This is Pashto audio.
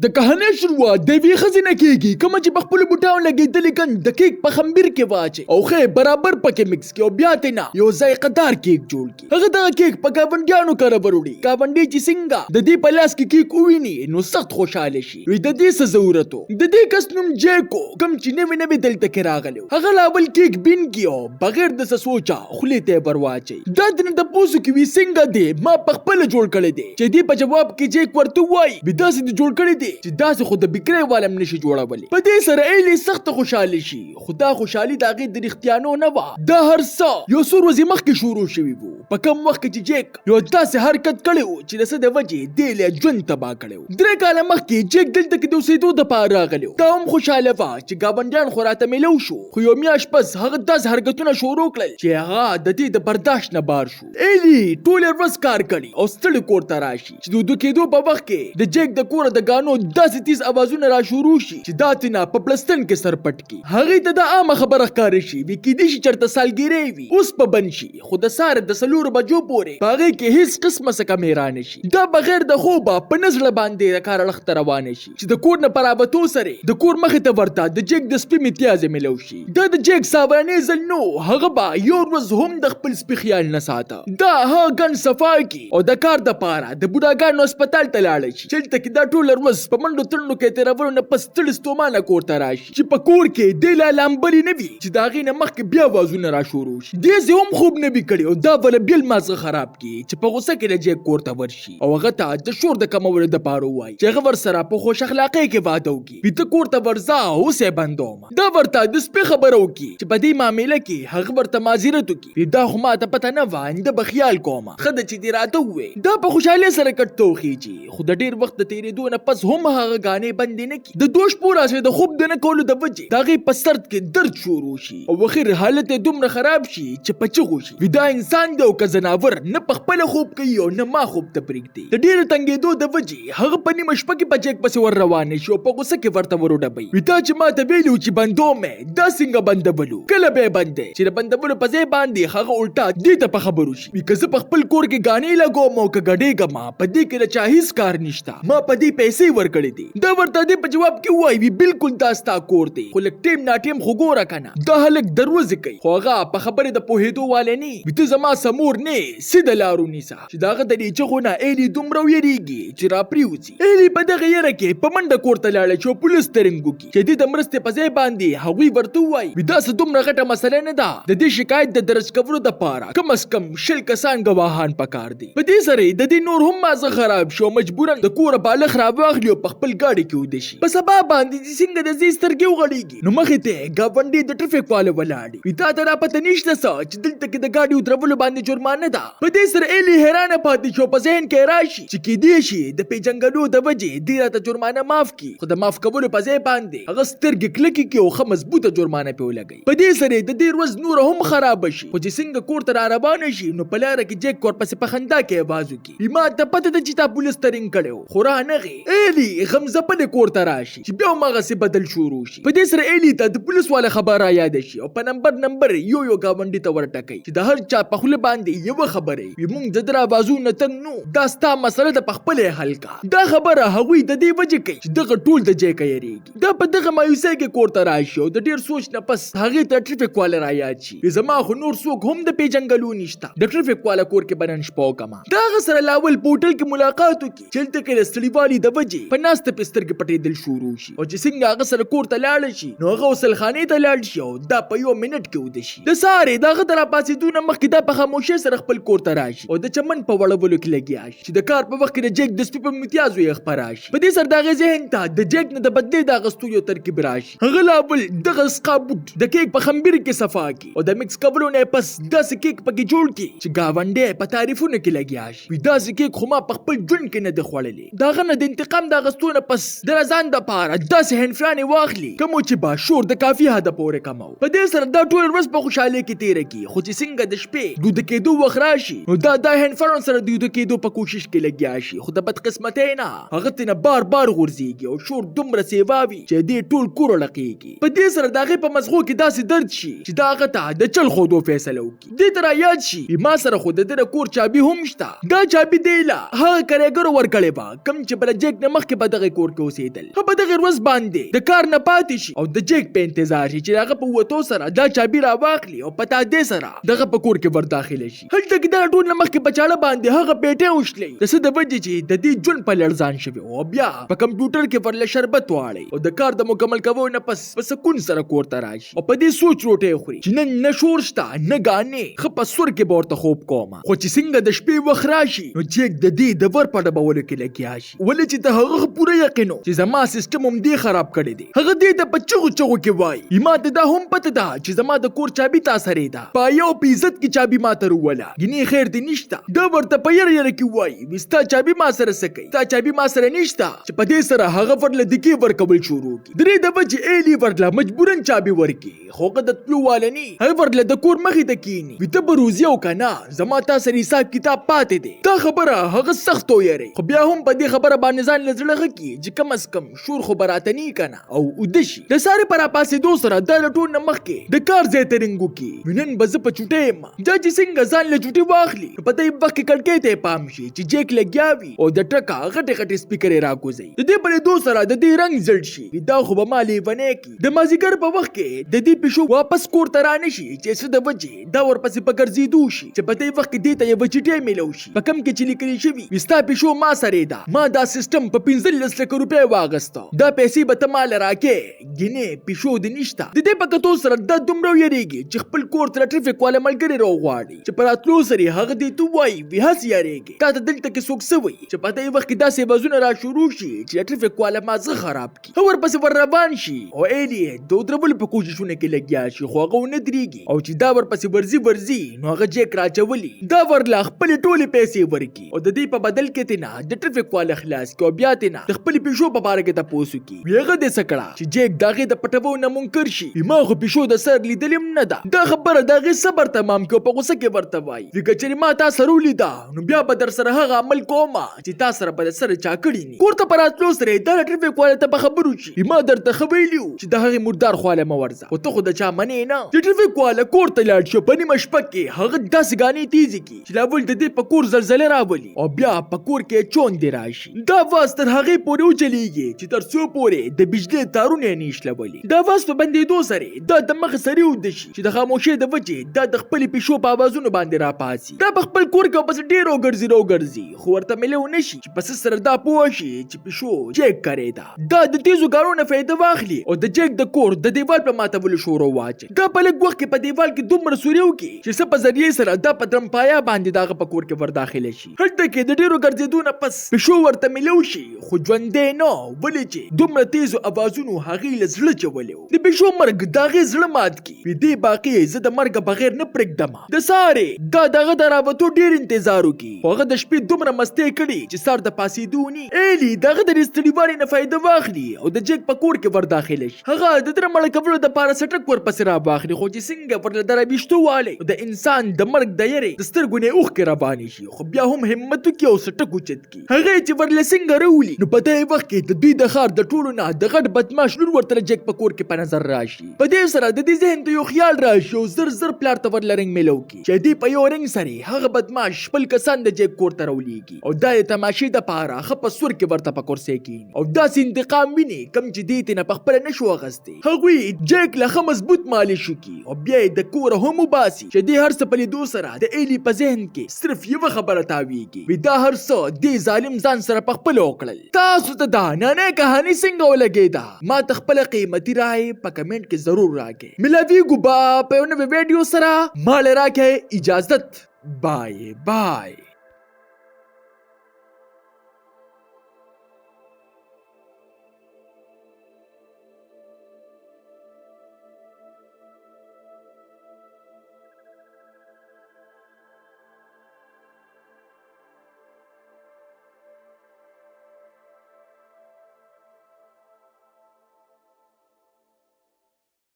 د کهنۍ شروعات د یوې ښځې نه کېږي کومه چې په خپلو بوټانو لګېدلې ګند د کیک په خمبیر کې واچوي او ښه برابر پکې مکس کړي او بیا ترې نه یو ذایقه دار کیک جوړ کړي. هغه دغه کیک په ګاونډیانو کره وروړي. ګاونډي چې څنګه د دې په لاس کې کیک وویني نو سخت خوشحاله شي. وایي د دې څه ضرورت و. د دې کس نوم جیکو کوم چې نوی نوی دلته کې راغلی و. هغه لا اول کیک بین کړي او بغیر د څه سوچه خولې ته یې ور واچوي. دا ترې تپوس کوي څنګه دی ما پخپله جوړ کړی دی. چې دې په جواب کې جیک ورته وایي بې داسې دې جوړ کړی دی چې داسې خو د بکرۍ والم نشي جوړولی. په دې سره ایلي سخته خوشحاله شي خو دا خوشحالي د هغې د رښتیانو نه وه. دا هر څه یو څو ورځې مخکې شروع شوي وو په کوم وخت کې چې جیک یو داسې حرکت کړی و چې د څه د وجې دې له ژوند تباه کړی و. 3 کاله مخکې جیک دلته کې د اوسېدو دپاره راغلی و. دا هم خوشحاله وه چې ګاونډیان خو راته میلو شو خو یو میاشت پس هغه داسې حرکتونه شروع کړل چې هغه د دې د برداشت نه بار شو. ایلي ټوله ورځ کار کړي او ستړی کور ته راشي چې د ویده کېدو په وخت کې د جیک د کوره د ګانو داسې تیز اوازونه را شروع شي چې دا تینا په پلستن کې سر پټ کی. هغې ته د عامه خبره ښکاره شي وي کیدای شي چېرته سالګیرۍ وي اوس په بند شي خو د سهار د 4 بجو پورې په هغې کې هیڅ قسمه څه کمی رانه شي. دا بغیر د خوبه په نه زړه باندې د کار اړخ ته روانه شي چې د کور نه په رابطو سره د کور مخې ته ورته د جیک د سپي متیازې میلو شي. دا د جیک ساورانې ځل نو هغه به یو ورځ هم د خپل سپي خیال نه ساته. دا هغه ګن صفا کی او د کار دپاره د بوډاګانو هسپتال ته لاړه شي چې هلته کې دا ټوله ورځ په منډو تړنو کې تېرولو نه پس ستړي ستومانه کور ته راشي چې په کور کې دې لا لامبلې نه وي چې د هغې نه مخکې بیا وازونه را شروع شي. دې هم خوب نه وي کړی او دا بله بېل مازغه خراب کړي چې په غوسه کې د جیک کور ته ورشي او هغه ته د شور د کمولو دپاره ووایي چې هغه ورسره په خوش اخلاقۍ کې واده وکړي. ویده کور ته ورځه اوس یې بندومه. دا ورته د سپي خبره وکړي چې په دې معامله کې هغه ورته معذرت وکړي. دا خو ما ته پته نه وه آینده به خیال کومه. ښه ده چې دې راته وویې. دا په خوشحالۍ سره کټ ته وخیجي خو د ډېر وخت د تېرېدو نه پس هم هغه ګانې بندې نه کړي. د دوش پوره چې د خوب د نه کولو د وجې د هغې په سرد کې درد شروع شي او اخر حالت یې دومره خراب شي چې په چغو شي. وي دا انسان دی او که ځناور نه په خپله خوب کوي او نه ما خوب ته پرېږدي. د ډېرې تنګېدو د وجې هغه په نیمه شپه کې په جیک پسې ور روانې شي او په غوسه کې ورته وروډبوي. وي تا چې ما ته ویلي و چې بندومې دا څنګه بندولو کله به یې بندې چې د بندولو په ځای باندې هغه الټا دې ته په خبرو شي. وي که زه په خپل کور کې ګانې لګوم او که ګډېږم په دې کې د چا هېڅ کار نشته ما په دې پیسې ورکړې دي. دا ورته دې په جواب کې وایي وي بالکل دا ستا کور دی خو لږ ټیم ناټیم خو ګوره کنه. دا هلک دروازې کوي خو هغه په خبرې د پوهېدو والی نه وي. ته زما سمور نه سیده لارو نیسه چې د هغه د دې چغو نه ایلي دومره ویرېږي چې را پرېوځي. ایلي په دغه یره کې په منډه کور ته لاړه چې پولیس ته رنګ وکړي چې دې د مرستې په ځای باندې هغوی ورته ووایي وي دا څه دومره غټه مسله نه ده. د دې شکایت د درج کولو دپاره کم از کم 20 کسان ګواهان پکار دي. په دې سره د دې نور هم مازه خراب شو مجبورا د کوره بالغ راواخلي او په خپل ګاډي کې ویده شي. په سبا باندې چې څنګه د دې سترګې وغړېږي نو مخې ته ګاونډي د ټرافیک والا ولاړ وي. تا ته را پته نشته څه چې دلته کې د ګاډي ودرولو باندې جرمانه ده. په دې سره ایلي حیرانه پاتې شو په ذهن کې راشي چې کیدای شي د پیژنګلو د وجې دې راته جرمانه معاف کړي خو د معاف کولو په ځای باندې هغه سترګې کلکې کړي او ښه مضبوطه جرمانه پرې ولګوي. په دې سره د دې ورځ نوره هم خرابه شي خو چې څنګه کور ته را روانه شي نو په لاره کې جیک ورپسې په خندا کې اواز وکړي ما ته پته ده چې تا پولیس ته رنګ کړی و خو رانغې. ایلي غمزپلې کور ته راشي چې بیا هماغسې بدل شروع شي. په دې سره ایلي ته د پولیس والا خبر را یاده شي او په نمبر یو ګاونډي ته ورټکوي چې د هر چا په خوله باندې یوه خبره وي موږ د در اوازونه تنګ نو دا ستا مسله ده په خپله حل کا. دا خبره هغوی د دې وجې کوي چې دغه ټول د جیکه یریږي. دا په دغه مایوسۍ کې کور ته راشي او د ډېر سوچ نه پس هغې ته ټرافیک والا را یاد شي زما خو نور څوک هم د پیژنګلو نشته د ټرافیک والا کور کې به نن شپه وکړمه. د هغه سره لاول په هوټل کې ملاقات وکړي چې هلته کې د ستړیوالي د وجې په ناسته پې سترګې پټېدل شروع شي او چې څنګه هغه سره کور ته لاړه شي نو هغه غسلخانې ته لاړ شي او دا په 1 منټ کې ویده شي. د سهارې د هغه د راپاڅېدو نه مخکې دا په خاموشۍ سره خپل کور ته راشي او د چمن په وړولو کې لګیا شي چې د کار په وخت کې د جیک د سپي په امتیازو یې خپره شي. په دې سره د هغې ذهن ته د جیک نه د بدلې د اغوستو یو ترکیب راشي. هغه لا اول دغه سقا بوټ د کیک په خمبیر کې صفا کړي او د مکس کولو نه پس داسې کیک پکې جوړ کړي چې ګاونډی په تعریفونو کې لګیا شي. وي داسې کیک خو ما په خپل ژوند کې نه دی خوړلی. د هغه نه د انتقام د اغوستو نه پس د ځان دپاره داسې هندفرانې واخلي کوم چې به شور د کافي حده پورې کمو. په دې سره دا ټول ورځ په خوشحالۍ کې تېره کړي خو چې څنګه د شپې د ویده کېدو کېدو وخت راشي نو دا هینفرون سره د ویده کېدو په کوشش کې لګیا شي، خو د بدقسمتۍ نه هغه ترنه بار غورځېږي او شور دومره سیوا وي چې دې ټول کور لړقېږي. په دې سره د هغې په مزغو کې داسې درد شي چې دا هغه ته د چل ښودو فیصله وکړي. دې ته رایاد شي ما سره خو د ده د کور چابي هم شته، دا چابي دی له هغه کریګرو ورکړې به کوم چې بله جیک نه مخکې په دغې کور کې اوسېدل. په دغې ورځ باندې د کار نه پاتې شي او د جیک په انتظار شي چې هغه په وتو سره دا چابي راواخلي او په تادې سره دغه په کور کې ورداخله شي. هلته کې دا ټول نه مخکې په چاړه باندې هغه پیټۍ وشلي د څه د وجې چې د دې ژوند په لړزان شوي او بیا په کمپیوټر کې ورله شربت واړی او د کار د مکمل کوو نه پس په سکون سره کور ته راشي او په دې سوچ روټۍ خوري چې نن نه شور شته نه ګانې ښه په سور کې به ورته خوب کومه. خو چې څنګه د شپې وخت راشي نو جیک د دې د ور په ډبولو کې لګیا شي، ولې چې د هغه پوره یقین و چې زما سیسټم هم دې خراب کړی دی. هغه دې ته په چغو کې وایي ما ته دا هم پته ده چې زما د کور چابي تا سره ده، په یو په عزت کې چابي ما ته وروله ګینې خیر دې نشته. دا ورته په یره کې وایي وستا چابي ما سره څه کوي، تا چابي ما سره نشته، چې په دې سره هغه ورله دکې ورکول شروع کړي. درې د وجې ایلي ورله مجبورن چابي ورکړي، خو هغه د تلو واله نه هغه ورله د کور مخې ته کیني وي ته به روزي او که نه زما تا سره حساب کتاب پاتې دی. دا خبره هغه سخت ویری، خو بیا هم په دې خبره باندې ځان له زړه ښه کړي چې کم از کم شور خو به راته نه که نه او اوده شي. د سارې په راپاڅېدو سره دا له ټول نه مخکې د کار ځای ته رنګ وکړي نن به زه په چوټۍ یم. دا چې څنګه ځان له چوټۍ واخلي په دې وخت کې کړکۍ ته یې پام شي چې جیک لګیا وي او د ټکه غټې سپیکرې راکوزوي. د دې په لیدو سره د دې رنګ زړ شي دا خو به ما لیونی کړي. د مازدیګر په وخت کې د دې پیشو واپس کور ته رانشي چې څه د وجې دا ورپسې په ګرځېدو شي چې په دې وخت کې دې ته یوه چټۍ میلو شي په کوم کې چې لیکلي شوي وي ستا پیشو ما سره ده، ما دا سیسټم په 15 لکه روپۍ واغسته، دا پیسې به ته ماله راکې ګینې پیشو دې نشته. د دې په کتو سره دا دومره ویریږي چې خپل کور ته ټریفیک والا ملګري راوغواړي چې په راتلو سره هغه دې ته وایي وي هسې یارېږي تا ته دلته کې څوک څه وایي چې په دې وخت کې داسې بازونه را شروع شي چې ټریفیک والا مازغه خراب کړي. ورپسې ور روان شي او ایلي د ودرولو په کوششونه کې لګیا شي خو هغه ونه درېږي او چې دا ورپسې ورځي نو هغه جیک راچولي دا ورله خپلې ټولې پیسې ورکړي او د دې په بدل کې تېنه د ټریفیک والا خلاص کړي او بیا تېنه د خپلې پیشو په باره کې تپوس وکړي. هغه دې څه کړه چې جیک د هغې د پټولو نه منکر شي ما خو پیشو د سر لیدلې هم نه ده. دا خبره د هغې صبر تمام کړي او په غوسه کې ورته وایي وي که چېرې ما تا سره ولیده نو بیا به در سره هغه عمل کومه چې تا سره به د سره چا کړي ني. کور ته په راتلو سره دا د ټریفیک والا ته په خبرو شي ما درته ښه ویلي وو چې د هغې مردار خواله مه ورځه خو ته خو د چا منې نه. چې ټریفیک والا کور ته لاړ شي په نیمه شپه کې هغه داسې ګانې تیزې کړي چې لاول د دې په کور زلزله راولي او بیا په کور کې چوندې راشي. دا واز تر هغې پورې وچلیږي چې تر څو پورې د بجلي تارونه یې نښلولي. دا واز په بندېدو سره دا د مخ سړي وده شي چې د خاموشۍ د وجې دا د خپلې پیشو په اوازونو باندې راپاڅي. دا په خپل کور کې پسې ډېر راوګرځي خو ورته میلو نه شي چې په څه سره دا پوه شي چې پیشو جیک کړې ده. دا د تیزو کارونو نه فایده واخلي او د جیک د کور د دیوال په ماتولو شروع واچي. دا په لږ وخت کې په دیوال کې دومره سوري وکړي چې څه په ذریعې سره دا په درمپایا باندې دغه په کور کې ورداخله شي. هلته کې د ډېرو ګرځېدو نه پس پیشو ورته میلو شي خو ژوندی نه ولې چې دومره تیزو اوازونو هغې له زړه چولی و. د پیشو مرګ د هغې زړه مات کړي دې باقي زه د مرګه بغیر نه پرېږدمه. د سارې دا دغه د راوتو ډېر انتظار وکړي خو هغه د شپې دومره مستۍ کړي چې سار د پاسېدو نه ایلي دغه د ستړیوالي نه فایده واخلي او د جیک په کور کې ورداخله شي. هغه د تره مړه کولو دپاره سټک ورپسې راواخلي خو چې څنګه ورله د راویشتو والی د انسان د مرګ د یرې د سترګو نه اوښکې روانې شي خو بیا هم همت وکړي او سټک اوچت کړي. هغې چې ورله څنګه راولي نو په دې وخت کې د دوی د ښار د ټولو نه د غټ بدماش لور ورته د جیک په کور کې په نظر راشي. په دې سره د دې ذهن ته یو خیال راشي او زر پلار ته ورله رنګ میلو کړي چې دې په یو رنګ سره هغه بدماش خپل کسان د جیک کور ته راولیږي او دا د تماشې دپاره ښه په سور کې ورته په کرسۍ کښېني او داسې انتقام ویني کوم چې دې ترې نه په خپله نه شو اخیستی. هغوی جیک له ښه مضبوط مالش وکړي او بیا یې د کوره هم وباسي چې دې هر څه په لیدو سره د ایلي په ذهن کې صرف یوه خبره تاویږي وي دا هر څه دې ظالم ځان سره په خپله وکړل. تاسو ته دا نانۍ کهاني څنګه ولګېده ما ته خپله قیمتي رایې په کمنټ کې ضرور راکړئ. ملاویږو به په یو نوي ویډیو سره ما له راکړئ اجازت. بای بای.